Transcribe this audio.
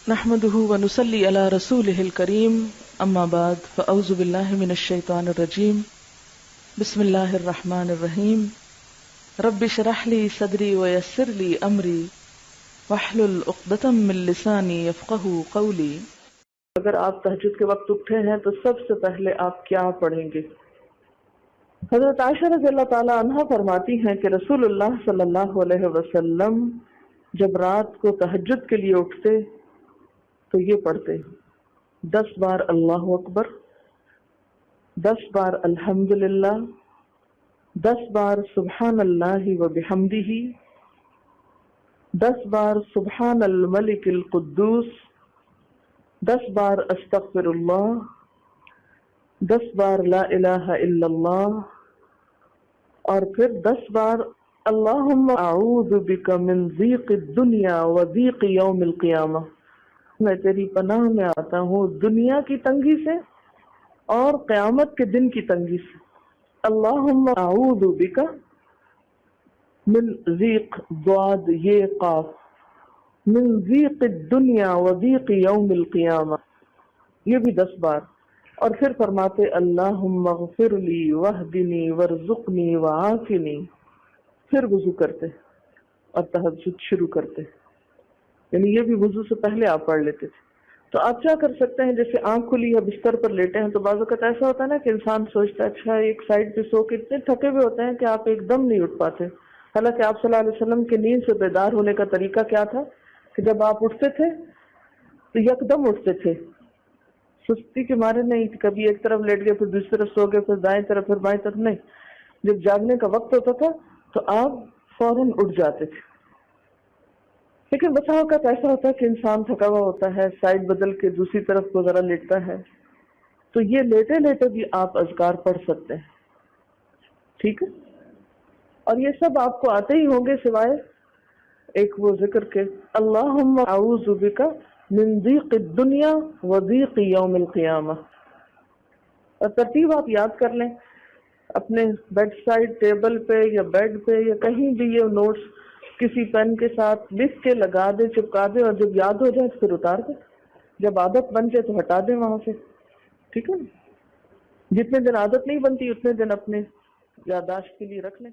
نحمده ونصلي على رسوله الكريم اما بعد فاعوذ بالله من الشيطان الرجيم بسم الله الرحمن الرحيم رب اشرح لي صدري ويسر لي امري واحلل عقدة من لساني يفقهوا قولي۔ اگر آپ تہجد کے وقت اٹھے ہیں تو سب سے پہلے آپ کیا پڑھیں گے؟ حضرت عائشہ رضی اللہ تعالی عنہا فرماتی ہیں کہ رسول اللہ صلی اللہ علیہ وسلم جب رات کو تہجد کے لیے اٹھتے تو یہ پڑھتے 10 بار اللہ اکبر، 10 بار الحمدللہ، 10 بار سبحان اللہ و بحمدہ، 10 بار سبحان الملک القدوس، 10 بار استغفر اللہ، 10 بار لا الہ الا اللہ، اور پھر 10 بار اللہم اعوذ بک من ضیق الدنیا و ضیق یوم القیامہ، میں تیری پناہ میں آتا ہوں دنیا کی تنگی سے اور قیامت کے دن کی تنگی سے۔ اللہم اعوذ بک من ضیق ضاد یہ قاف، من ضیق الدنیا و ضیق یوم القیامہ، یہ بھی 10 بار، اور پھر فرماتے اللہم اغفر لی واہدنی وارزقنی وعافنی، پھر وضو کرتے اور تہجد شروع کرتے، یعنی یہ بھی وضو سے پہلے آپ پڑھ لیتے تھے۔ تو آپ کیا کر سکتے ہیں، جیسے آنکھ کھلی یا بستر پر لیٹے ہیں تو بعض اوقات ایسا ہوتا ہے نا کہ انسان سوچتا ہے اچھا ایک سائڈ پہ سو کے اتنے تھکے ہوئے ہوتے ہیں کہ آپ ایک دم نہیں اٹھ پاتے، حالانکہ آپ صلی اللہ علیہ وسلم کے نیند سے بیدار ہونے کا طریقہ کیا تھا کہ جب آپ اٹھتے تھے تو یکدم اٹھتے تھے، سستی کے مارے نہیں، کبھی ایک طرف لیٹ گئے پھر دوسری طرف سو گئے پھر دائیں طرف پھر بائیں طرف نہیں، جب جاگنے کا وقت ہوتا تھا تو آپ فوراً اٹھ جاتے تھے۔ لیکن بسا اوقات ایسا ہوتا ہے کہ انسان تھکا ہوا ہوتا ہے، سائڈ بدل کے دوسری طرف کو ذرا لیٹتا ہے، تو یہ لیٹے لیٹے بھی آپ اذکار پڑھ سکتے ہیں، ٹھیک ہے؟ اور یہ سب آپ کو آتے ہی ہوں گے سوائے ایک وہ ذکر کے اللہم اعوذ بک من ضیق الدنیا و ضیق یوم القیامہ، اور ترتیب آپ یاد کر لیں اپنے بیڈ سائڈ ٹیبل پہ یا بیڈ پہ یا کہیں بھی، یہ نوٹس کسی پین کے ساتھ لکھ کے لگا دیں، چپکا دیں، اور جب یاد ہو جائے تو پھر اتار دیں، جب عادت بن جائے تو ہٹا دیں وہاں سے، ٹھیک ہے؟ جتنے دن عادت نہیں بنتی اتنے دن اپنے یادداشت کے لیے رکھ لیں۔